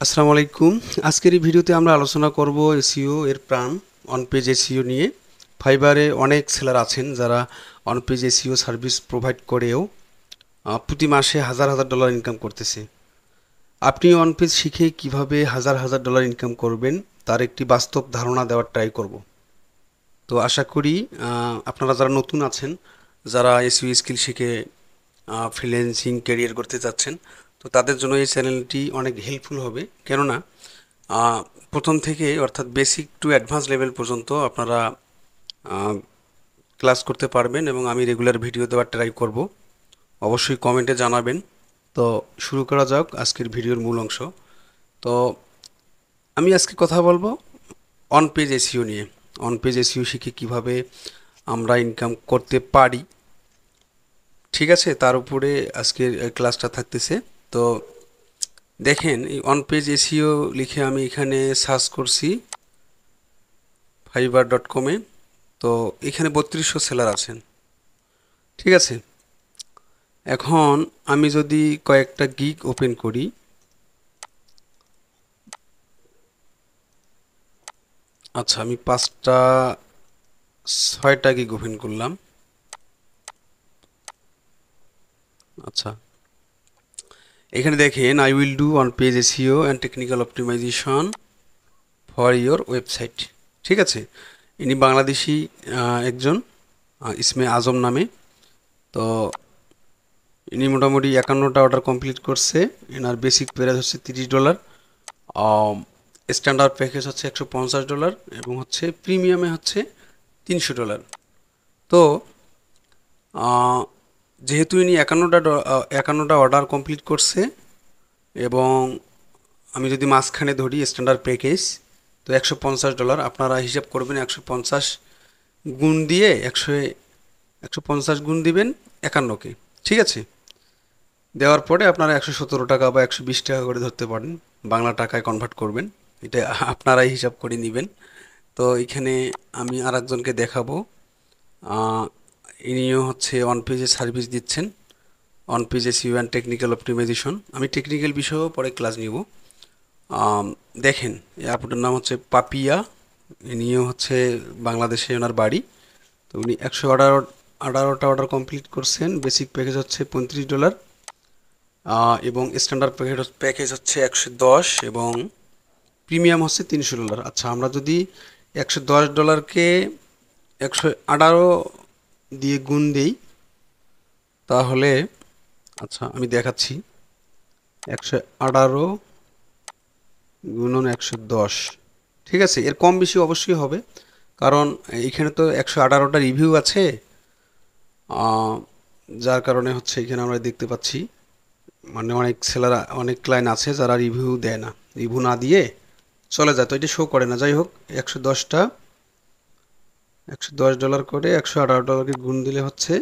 আসসালামু আলাইকুম। আজকের এই ভিডিওতে আমরা আলোচনা করব এসইও এর প্রাণ অন পেজ এসইও নিয়ে। ফাইবারে অনেক সেলার আছেন যারা on page SEO service provide করেও প্রতি মাসে হাজার হাজার ডলার ইনকাম করতেছে। আপনি অন পেজ শিখে কিভাবে হাজার হাজার ডলার ইনকাম করবেন তার একটি বাস্তব ধারণা দেওয়ার ট্রাই করব। তো আশা করি আপনারা যারা নতুন আছেন, যারা এসইও স্কিল শিখে ফ্রিল্যান্সিং ক্যারিয়ার করতে চাচ্ছেন, তো তাদের জন্য এই চ্যানেলটি অনেক হেল্পফুল হবে। কেননা আহ, প্রথম থেকে অর্থাৎ বেসিক টু অ্যাডভান্স লেভেল পর্যন্ত আপনারা ক্লাস করতে পারবেন এবং আমি রেগুলার ভিডিও দেওয়ার ট্রাই করব। অবশ্যই কমেন্টে জানাবেন। তো শুরু করা যাক আজকের ভিডিওর মূল অংশ। তো আমি আজকে কথা বলবো অন পেজ এসইও নিয়ে। অন পেজ এসইও শিখে কিভাবে আমরা ইনকাম করতে পারি, ঠিক আছে, তার উপরে আজকের ক্লাসটা থাকতেছে। তো দেখেন, এই অন পেজ এসইও লিখে আমি এখানে সার্চ করছি fiverr.com-এ। তো এখানে 3200 সেলার আছেন, ঠিক আছে। এখন আমি যদি কয়েকটা গিগ ওপেন করি, আচ্ছা আমি 6টা গিগ ওপেন করলাম। আচ্ছা, এখানে দেখেন I will do on page SEO and technical optimization for your website, ঠিক আছে। ইনি বাংলাদেশি একজন, ইসমে আজম নামে। তো ইনি মোটামুটি 51টা অর্ডার কমপ্লিট করছে। এনার বেসিক প্রাইস হচ্ছে $30, স্ট্যান্ডার্ড প্যাকেজ হচ্ছে $150 এবং হচ্ছে প্রিমিয়ামে হচ্ছে $300। তো আহ, যেহেতু ইনি 51টা অর্ডার কমপ্লিট করছে এবং আমি যদি মাঝখানে ধরি স্ট্যান্ডার্ড প্যাকেজ, তো $150 আপনারা হিসাব করবেন। 150 গুণ দিয়ে 150 গুণ দিবেন 51কে, ঠিক আছে। দেওয়ার পরে আপনারা 117 টাকা বা 120 টাকা করে ধরতে পারেন, বাংলা টাকায় কনভার্ট করবেন। এটা আপনারাই হিসাব করে নেবেন। তো এখানে আমি আর একজনকে দেখাবো। আহ, ইনিও হচ্ছে অন পেজে সার্ভিস দিচ্ছেন, অন পেজে সিও অ্যান্ড টেকনিক্যাল অপটিমাইজেশন। আমি টেকনিক্যাল বিষয়েও পরে ক্লাস নিব। দেখেন, এই আপুটার নাম হচ্ছে পাপিয়া। ইনিও হচ্ছে বাংলাদেশে ওনার বাড়ি। তো উনি 118টা অর্ডার কমপ্লিট করছেন। বেসিক প্যাকেজ হচ্ছে $35 এবং স্ট্যান্ডার্ড প্যাকেজ হচ্ছে 110 এবং প্রিমিয়াম হচ্ছে $300। আচ্ছা, আমরা যদি $110কে 118 দিয়ে গুণ দিই তাহলে, আচ্ছা আমি দেখাচ্ছি, 118 গুণন 110, ঠিক আছে। এর কম বেশি অবশ্যই হবে, কারণ এখানে তো 118টা রিভিউ আছে। আহ, যার কারণে হচ্ছে এখানে আমরা দেখতে পাচ্ছি মানে অনেক সেলার, অনেক ক্লায়েন্ট আছে যারা রিভিউ দেয় না, রিভিউ না দিয়ে চলে যায়, তো এটা শো করে না। যাই হোক, 110 ডলার করে $118কে গুণ দিলে হচ্ছে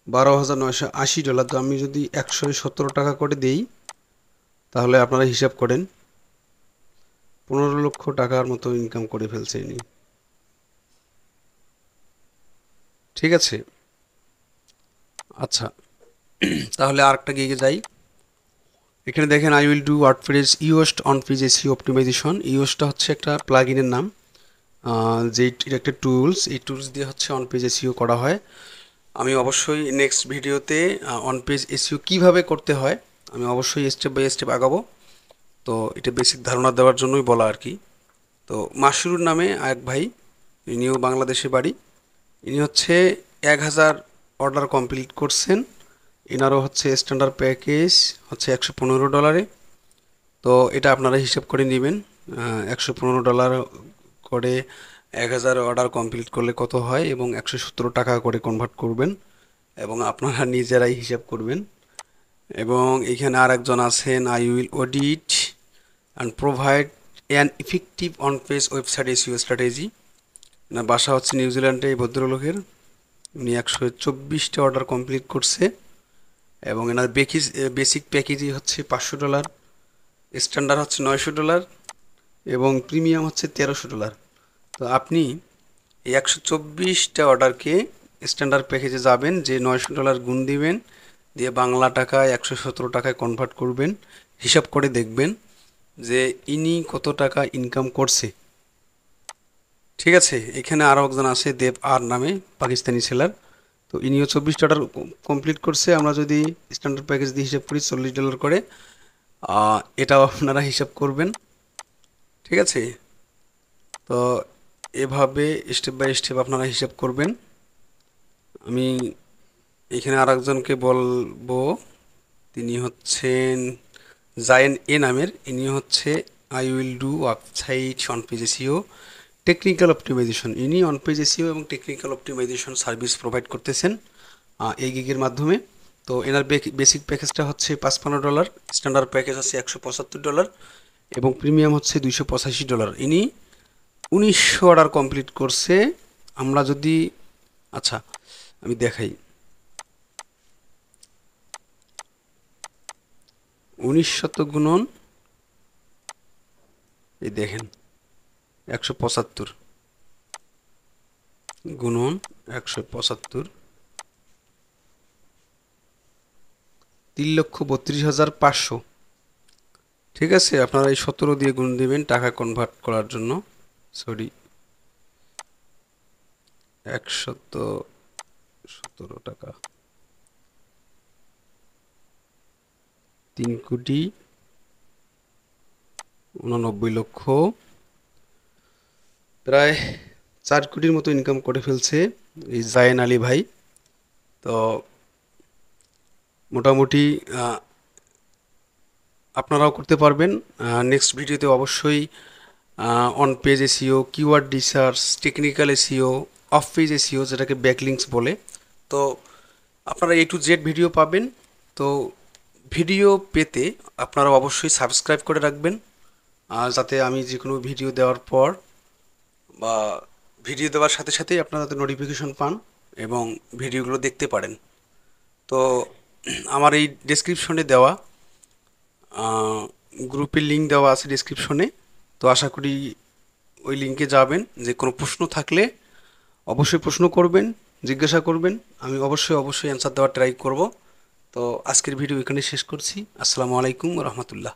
$12,980। তো আমি যদি 117 টাকা করে দিই তাহলে আপনারা হিসাব করেন, 15 লক্ষ টাকার মতো ইনকাম করে ফেলছে ইনি, ঠিক আছে। আচ্ছা, তাহলে আরেকটা গিগে যাই। এখানে দেখেন I will do WordPress Yoast on page SEO optimisation. ইওস্টটা হচ্ছে একটা প্লাগইনের নাম, যে এটা একটা টুলস। এই টুলস দিয়ে হচ্ছে অন পেজ এসইও করা হয়। আমি অবশ্যই নেক্সট ভিডিওতে অন পেজ এসইও কীভাবে করতে হয় আমি অবশ্যই স্টেপ বাই স্টেপ আগাবো। তো এটা বেসিক ধারণা দেওয়ার জন্যই বলা আর কি। তো মাসরুর নামে এক ভাই, ইনিও বাংলাদেশে বাড়ি। ইনি হচ্ছে 1000 অর্ডার কমপ্লিট করছেন। এনারও হচ্ছে স্ট্যান্ডার্ড প্যাকেজ হচ্ছে $115। তো এটা আপনারা হিসাব করে নেবেন, $115 করে 1000 অর্ডার কমপ্লিট করলে কত হয় এবং 117 টাকা করে কনভার্ট করবেন এবং আপনারা নিজেরাই হিসাব করবেন। এবং এখানে আর একজন আছেন, I will audit and provide an effective on page website SEO strategy. না, বাসা হচ্ছে নিউজিল্যান্ডে এই ভদ্রলোকের। উনি 124টা অর্ডার কমপ্লিট করছে এবং এনার বেসিক প্যাকেজই হচ্ছে $500, স্ট্যান্ডার্ড হচ্ছে $900 এবং প্রিমিয়াম হচ্ছে $1300। তো আপনি এই 124টা অর্ডারকে স্ট্যান্ডার্ড প্যাকেজে যাবেন, যে $900 গুণ দিবেন, দিয়ে বাংলা টাকায় 117 টাকায় কনভার্ট করবেন, হিসাব করে দেখবেন যে ইনি কত টাকা ইনকাম করছে। ঠিক আছে, এখানে আরও একজন আছে দেব আর নামে, পাকিস্তানি সেলার। তো ইনিও 24 ডলার কমপ্লিট করছে। আমরা যদি স্ট্যান্ডার্ড প্যাকেজ দিয়ে হিসাব করি $40 করে, এটাও আপনারা হিসাব করবেন। ঠিক আছে, তো এভাবে স্টেপ বাই স্টেপ আপনারা হিসাব করবেন। আমি এখানে আর একজনকে বলবো, তিনি হচ্ছেন জায়েন এ নামের। ইনি হচ্ছে I will do website on page SEO technical optimization. ইনি অন পেজ এসইও এবং টেকনিক্যাল অপটিমাইজেশন সার্ভিস প্রোভাইড করতেছেন এই গিগের মাধ্যমে। তো এনার বেসিক প্যাকেজটা হচ্ছে $55, স্ট্যান্ডার্ড প্যাকেজ আছে $175 এবং প্রিমিয়াম হচ্ছে $285। ইনি 1900 অর্ডার কমপ্লিট করছে। আমরা যদি, আচ্ছা আমি দেখাই, 1900 গুণন, এই দেখেন 175 গুণন 175, 3,32,500। ঠিক আছে, আপনারা এই 17 দিয়ে গুণ দিবেন টাকা কনভার্ট করার জন্য। সরি, 117 টাকা, 3,89,00,000, প্রায় 4 কোটির মতো ইনকাম করে ফেলছে এই জায়েন আলী ভাই। তো মোটামুটি আপনারাও করতে পারবেন। নেক্সট ভিডিওতে অবশ্যই on page SEO, keyword research, technical SEO, of page SEO যেটাকে ব্যাকলিংকস বলে। তো আপনারা A to Z ভিডিও পাবেন। তো ভিডিও পেতে আপনারা অবশ্যই সাবস্ক্রাইব করে রাখবেন, যাতে আমি যে কোনো ভিডিও দেওয়ার পর বা ভিডিও দেওয়ার সাথে সাথেই আপনারা যাতে নোটিফিকেশন পান এবং ভিডিওগুলো দেখতে পারেন। তো আমার এই ডেসক্রিপশনে দেওয়া গ্রুপের লিঙ্ক দেওয়া আছে ডেসক্রিপশনে। তো আশা করি ওই লিঙ্কে যাবেন। যে কোনো প্রশ্ন থাকলে অবশ্যই প্রশ্ন করবেন, জিজ্ঞাসা করবেন। আমি অবশ্যই অ্যান্সার দেওয়ার ট্রাই করব। তো আজকের ভিডিও এখানে শেষ করছি। আসসালামু আলাইকুম রহমতুল্লাহ।